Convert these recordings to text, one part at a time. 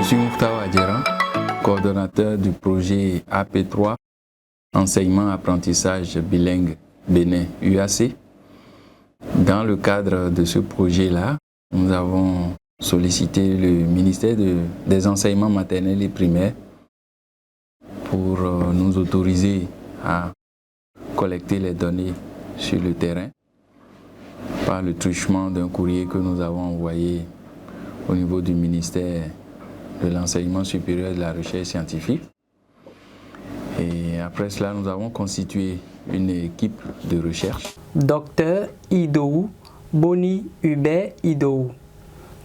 suis Mouftawa Adjeran, coordonnateur du projet AP3, enseignement-apprentissage bilingue Bénin UAC. Dans le cadre de ce projet-là, nous avons sollicité le ministère des enseignements maternels et primaires pour nous autoriser à collecter les données sur le terrain par le truchement d'un courrier que nous avons envoyé au niveau du ministère de l'enseignement supérieur et de la recherche scientifique. Et après cela, nous avons constitué une équipe de recherche. Docteur Idou Boni Hubert Idou,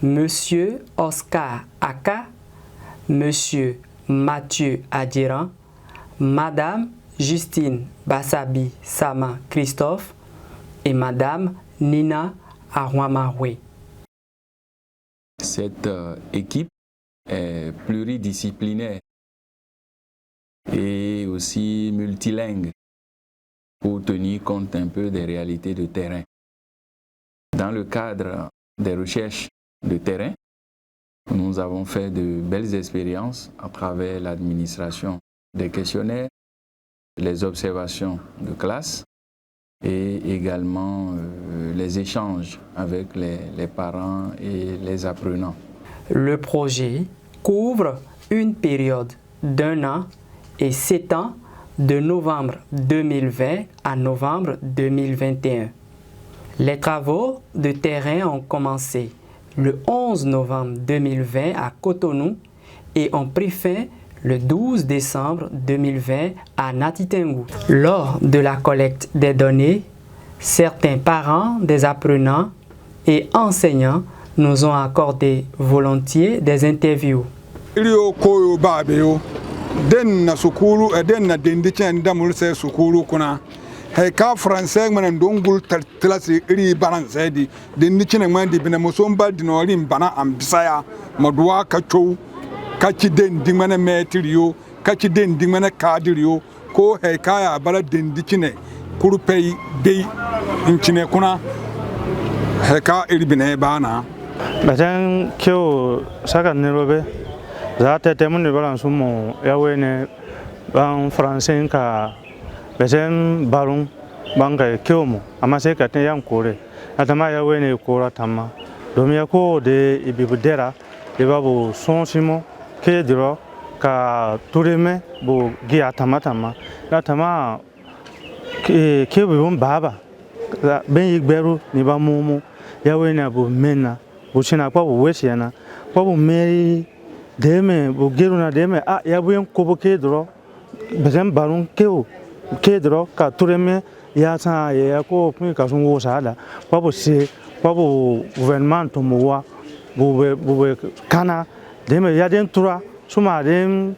Monsieur Oscar Aka, Monsieur Mathieu Adjeran, Madame Justine Bassabi Sama Christophe et Madame Nina Arwamawe. Cette équipe est pluridisciplinaire et aussi multilingue pour tenir compte un peu des réalités de terrain. Dans le cadre des recherches de terrain, nous avons fait de belles expériences à travers l'administration des questionnaires, les observations de classe et également les échanges avec les parents et les apprenants. Le projet couvre une période d'1 an et 7 ans de novembre 2020 à novembre 2021. Les travaux de terrain ont commencé le 11 novembre 2020 à Cotonou et ont pris fin le 12 décembre 2020 à Natitengu. Lors de la collecte des données, certains parents des apprenants et enseignants nous ont accordé volontiers des interviews. Den na sukulu den na dendichen damul se sukulu kuna he ka français man dongul tlasi ri balance di dendichen man di bina musomba di no ri bana ambisaya madwa ka chow ka ci den di man metrio ka ci den di man kadrio ko he ka ya bala dendichen kurpei dei inchine kuna he ka ri bina bana batan kyo saka nerobe zate temu ni balan sumo yawe ne ban français ka besen balon banga kyomo amase ka ten yan kore atama yawe ne kora tama domi ko de ibibudera de babu son simo ke diro ka tureme bo gi atama tama na tama ke bi baba ben yigberu ni ba mumu yawe ne bo mena bo china kwa bo wesiana kwa bo meri deme bo geruna deme a yabuyen kobo kedro bezem barun keo kedro ka tureme ya sa ya ko pun ka sun wo sada kwabo se kwabo gouvernement to mowa bo kana deme ya den tura suma den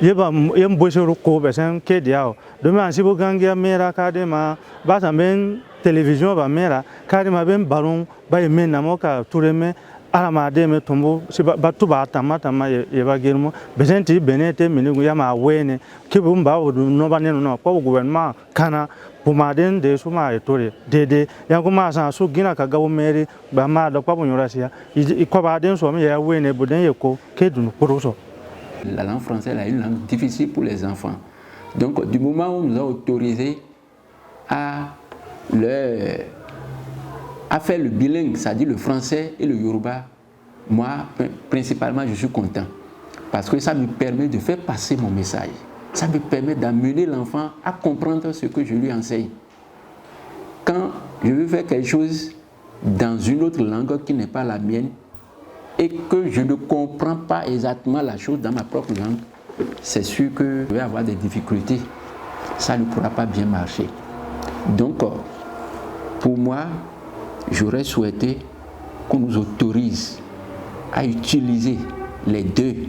yeba yem boshoro ko besen kediao deme ansibo gangia mera ka de ma ba tamben télévision ba mera ka de ma ben barun ba yemena mo ka tureme alama deme tombo batu ba tama yeba girmo bezenti benete minigu yama wene kibu mba odu no baneno no kwa gouvernement kana pumaden de suma etore dede yankuma san so gina ka gawo meri ba ma da kwa bunyorasia ikwa ba den so me ya wene boden yeko kedunu poroso. La langue française est une langue difficile pour les enfants. Donc du moment où nous avons autorisé à faire le bilingue, c'est-à-dire le français et le yoruba, moi, principalement, je suis content. Parce que ça me permet de faire passer mon message. Ça me permet d'amener l'enfant à comprendre ce que je lui enseigne. Quand je veux faire quelque chose dans une autre langue qui n'est pas la mienne et que je ne comprends pas exactement la chose dans ma propre langue, c'est sûr que je vais avoir des difficultés. Ça ne pourra pas bien marcher. Donc, pour moi, j'aurais souhaité qu'on nous autorise à utiliser les deux.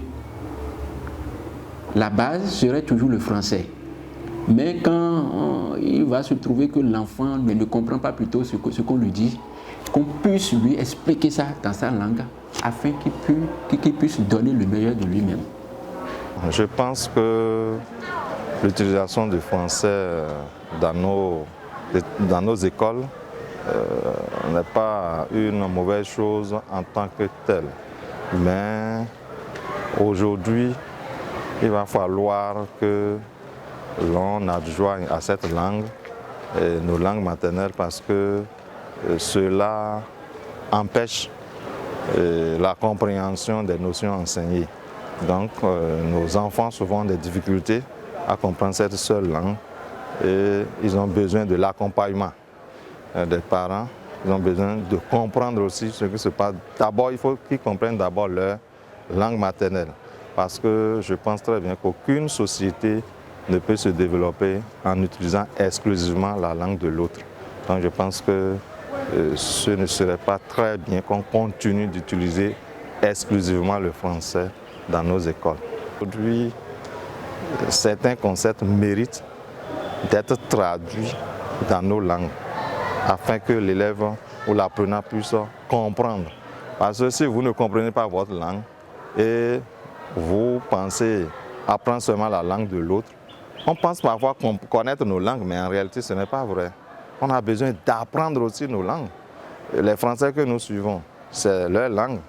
La base serait toujours le français. Mais quand il va se trouver que l'enfant ne comprend pas plutôt ce qu'on lui dit, qu'on puisse lui expliquer ça dans sa langue afin qu'il puisse donner le meilleur de lui-même. Je pense que l'utilisation du français dans nos écoles n'est pas une mauvaise chose en tant que telle. Mais Aujourd'hui, il va falloir que l'on adjoigne à cette langue nos langues maternelles parce que cela empêche la compréhension des notions enseignées. Donc nos enfants souvent ont des difficultés à comprendre cette seule langue et ils ont besoin de l'accompagnement des parents. Ils ont besoin de comprendre aussi ce qui se passe. D'abord, il faut qu'ils comprennent d'abord leur langue maternelle parce que je pense très bien qu'aucune société ne peut se développer en utilisant exclusivement la langue de l'autre. Donc je pense que ce ne serait pas très bien qu'on continue d'utiliser exclusivement le français dans nos écoles. Aujourd'hui, certains concepts méritent d'être traduits dans nos langues afin que l'élève ou l'apprenant puisse comprendre. Parce que si vous ne comprenez pas votre langue et vous pensez apprendre seulement la langue de l'autre, on pense parfois connaître nos langues, mais en réalité ce n'est pas vrai. On a besoin d'apprendre aussi nos langues. Les Français que nous suivons, c'est leur langue,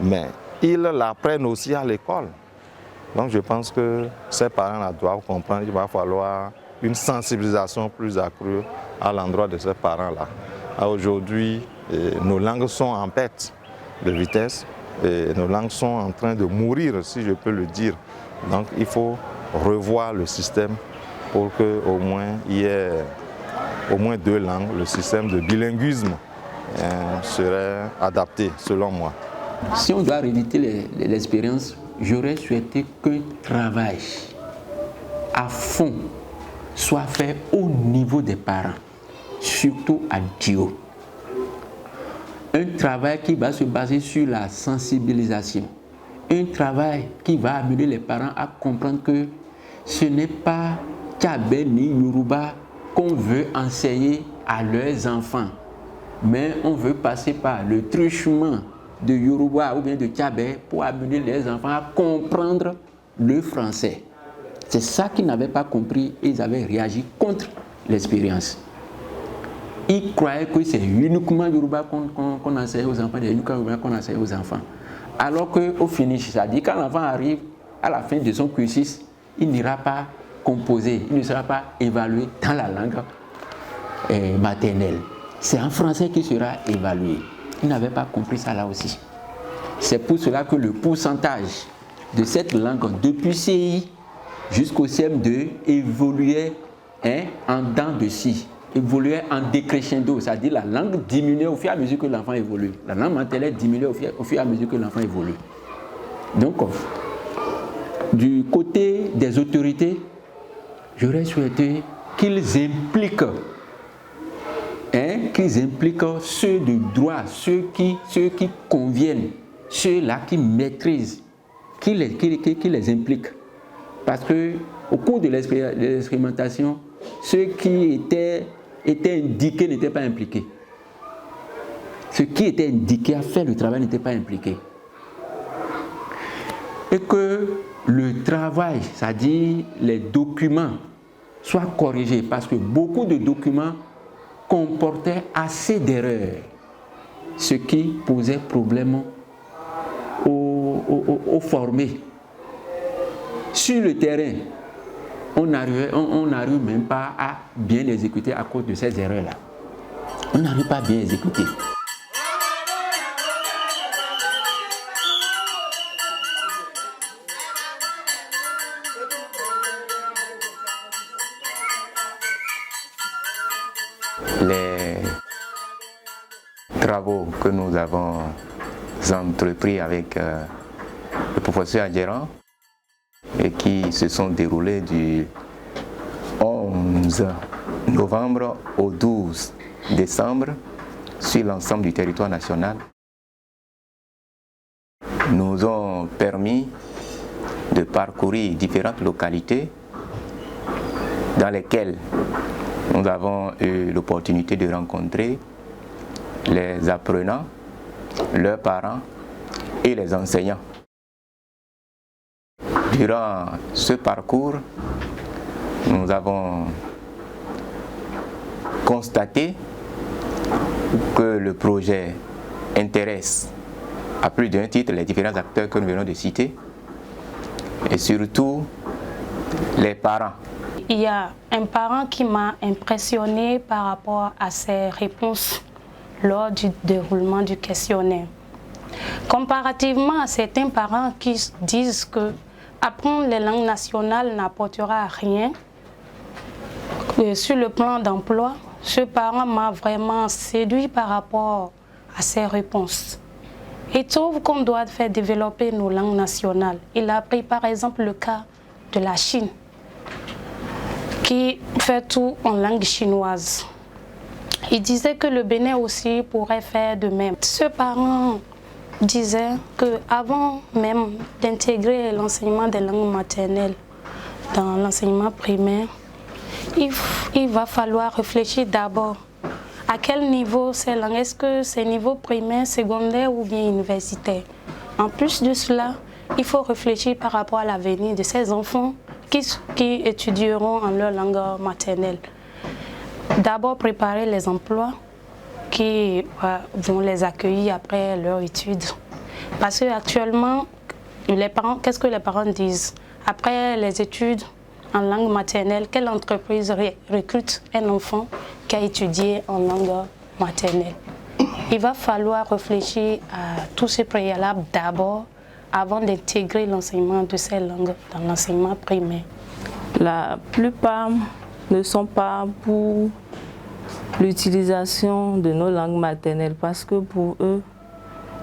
mais ils l'apprennent aussi à l'école. Donc je pense que ces parents-là doivent comprendre qu'il va falloir une sensibilisation plus accrue à l'endroit de ces parents-là. Aujourd'hui, nos langues sont en perte de vitesse et nos langues sont en train de mourir, si je peux le dire. Donc il faut revoir le système pour qu'au moins il y ait au moins 2 langues. Le système de bilinguisme serait adapté selon moi. Si on doit rééditer l'expérience, j'aurais souhaité qu'un travail à fond soit fait au niveau des parents, surtout à Dio. Un travail qui va se baser sur la sensibilisation. Un travail qui va amener les parents à comprendre que ce n'est pas Tchabé ni Yoruba qu'on veut enseigner à leurs enfants, mais on veut passer par le truchement de Yoruba ou bien de Tchabé pour amener les enfants à comprendre le français. C'est ça qu'ils n'avaient pas compris et ils avaient réagi contre l'expérience. Ils croyaient que c'est uniquement Yoruba qu'on enseigne aux enfants, uniquement Yoruba qu'on enseigne aux enfants. Alors qu'au finish, c'est-à-dire quand l'enfant arrive à la fin de son cursus, il n'ira pas composer, il ne sera pas évalué dans la langue maternelle. C'est en français qu'il sera évalué. Ils n'avaient pas compris ça là aussi. C'est pour cela que le pourcentage de cette langue depuis CI jusqu'au CM2 évoluait en dents de scie, évoluait en décrescendo, c'est-à-dire la langue diminuait au fur et à mesure que l'enfant évolue. La langue maternelle diminuait au fur et à mesure que l'enfant évolue. Donc, du côté des autorités, j'aurais souhaité qu'ils impliquent ceux de droit, ceux qui conviennent, ceux-là qui maîtrisent, qui les impliquent. Parce qu'au cours de l'expérimentation, ceux qui étaient indiqués n'étaient pas impliqués. Ceux qui étaient indiqués à faire le travail n'étaient pas impliqués. Et que le travail, c'est-à-dire les documents, soient corrigés parce que beaucoup de documents comportaient assez d'erreurs, ce qui posait problème aux formés. Sur le terrain, on n'arrive même pas à bien exécuter à cause de ces erreurs-là. On n'arrive pas à bien exécuter. Les travaux que nous avons entrepris avec le professeur adjérant et qui se sont déroulés du 11 novembre au 12 décembre sur l'ensemble du territoire national nous ont permis de parcourir différentes localités dans lesquelles nous avons eu l'opportunité de rencontrer les apprenants, leurs parents et les enseignants. Durant ce parcours, nous avons constaté que le projet intéresse à plus d'un titre les différents acteurs que nous venons de citer et surtout les parents. Il y a un parent qui m'a impressionné par rapport à ses réponses lors du déroulement du questionnaire. Comparativement à certains parents qui disent que apprendre les langues nationales n'apportera rien sur le plan d'emploi, ce parent m'a vraiment séduit par rapport à ses réponses. Il trouve qu'on doit faire développer nos langues nationales. Il a pris par exemple le cas de la Chine, qui fait tout en langue chinoise. Il disait que le Bénin aussi pourrait faire de même. Ce parent disait qu'avant même d'intégrer l'enseignement des langues maternelles dans l'enseignement primaire, il va falloir réfléchir d'abord à quel niveau ces langues, est-ce que c'est niveau primaire, secondaire ou bien universitaire. En plus de cela, il faut réfléchir par rapport à l'avenir de ces enfants qui étudieront en leur langue maternelle. D'abord préparer les emplois qui vont les accueillir après leur étude. Parce qu'actuellement, les parents, qu'est-ce que les parents disent? Après les études en langue maternelle, quelle entreprise recrute un enfant qui a étudié en langue maternelle? Il va falloir réfléchir à tous ces préalables d'abord avant d'intégrer l'enseignement de ces langues dans l'enseignement primaire. La plupart ne sont pas pour l'utilisation de nos langues maternelles parce que pour eux,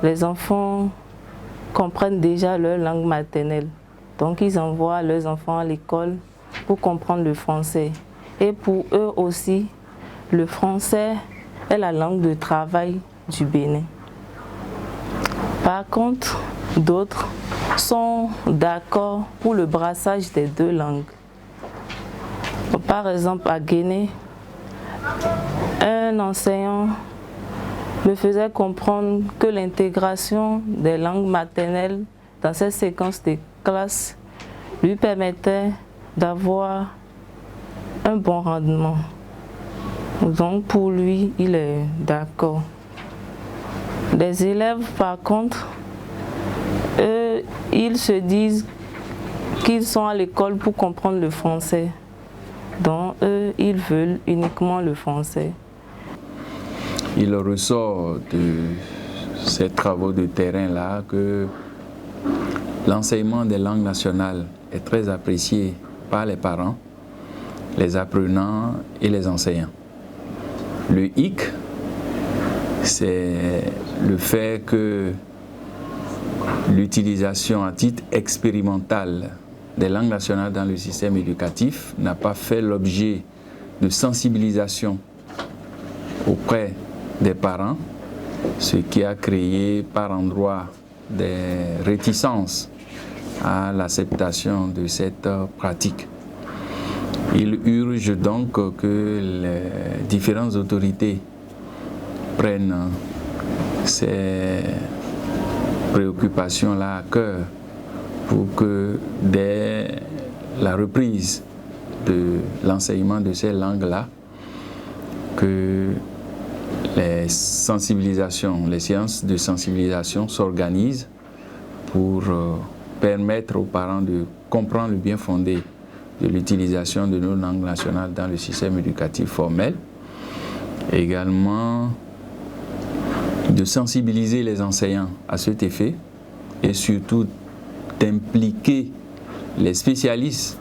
les enfants comprennent déjà leur langue maternelle. Donc ils envoient leurs enfants à l'école pour comprendre le français. Et pour eux aussi, le français est la langue de travail du Bénin. Par contre, d'autres sont d'accord pour le brassage des deux langues. Par exemple, à Guinée, un enseignant me faisait comprendre que l'intégration des langues maternelles dans cette séquence de classe lui permettait d'avoir un bon rendement. Donc pour lui, il est d'accord. Les élèves, par contre, eux, ils se disent qu'ils sont à l'école pour comprendre le français. Donc eux, ils veulent uniquement le français. Il ressort de ces travaux de terrain-là que l'enseignement des langues nationales est très apprécié par les parents, les apprenants et les enseignants. Le hic, c'est le fait que l'utilisation à titre expérimental des langues nationales dans le système éducatif n'a pas fait l'objet de sensibilisation auprès des parents, ce qui a créé par endroits des réticences à l'acceptation de cette pratique. Il urge donc que les différentes autorités prennent ces préoccupations-là à cœur pour que dès la reprise de l'enseignement de ces langues-là, que les sensibilisations, les séances de sensibilisation s'organisent pour permettre aux parents de comprendre le bien fondé de l'utilisation de nos langues nationales dans le système éducatif formel. Également, de sensibiliser les enseignants à cet effet et surtout d'impliquer les spécialistes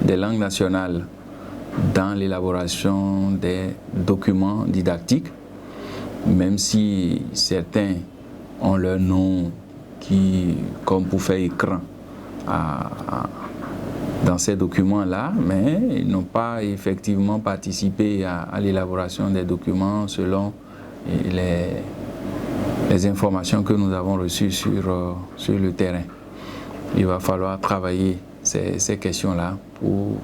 des langues nationales dans l'élaboration des documents didactiques, même si certains ont leur nom qui, comme pour faire écran dans ces documents-là, mais ils n'ont pas effectivement participé à l'élaboration des documents selon les informations que nous avons reçues sur le terrain. Il va falloir travailler ces questions-là pour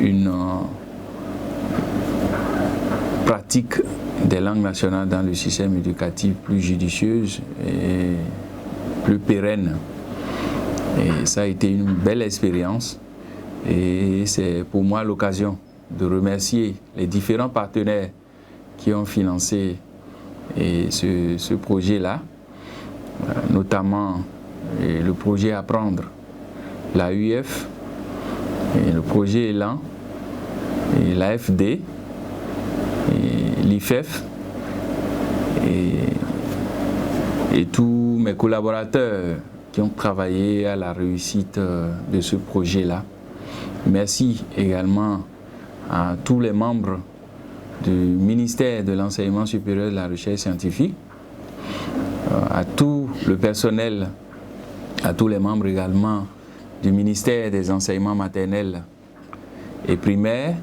une pratique des langues nationales dans le système éducatif plus judicieuse et plus pérenne. Et ça a été une belle expérience et c'est pour moi l'occasion de remercier les différents partenaires qui ont financé ce projet-là, notamment le projet Apprendre la UF, et le projet Élan, et l'AFD, l'IFEF, et tous mes collaborateurs qui ont travaillé à la réussite de ce projet-là. Merci également à tous les membres du ministère de l'Enseignement supérieur et de la Recherche scientifique, à tout le personnel, à tous les membres également du ministère des Enseignements maternels et primaires,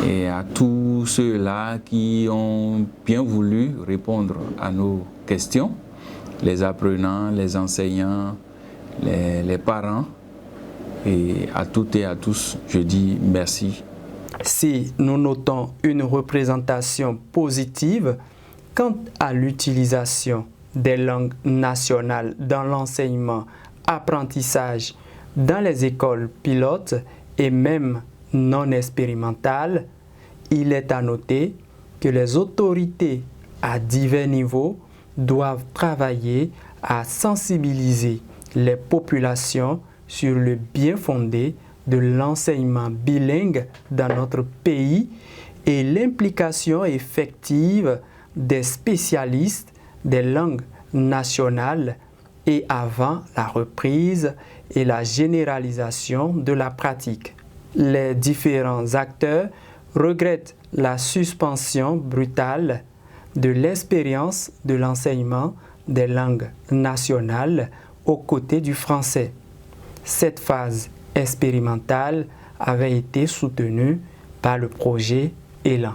et à tous ceux-là qui ont bien voulu répondre à nos questions, les apprenants, les enseignants, les parents, et à toutes et à tous, je dis merci. Si nous notons une représentation positive quant à l'utilisation des langues nationales dans l'enseignement, apprentissage, dans les écoles pilotes et même non expérimentales, il est à noter que les autorités à divers niveaux doivent travailler à sensibiliser les populations sur le bien fondé de l'enseignement bilingue dans notre pays et l'implication effective des spécialistes des langues nationales et avant la reprise et la généralisation de la pratique. Les différents acteurs regrettent la suspension brutale de l'expérience de l'enseignement des langues nationales aux côtés du français. Cette phase expérimentale avait été soutenue par le projet Élan.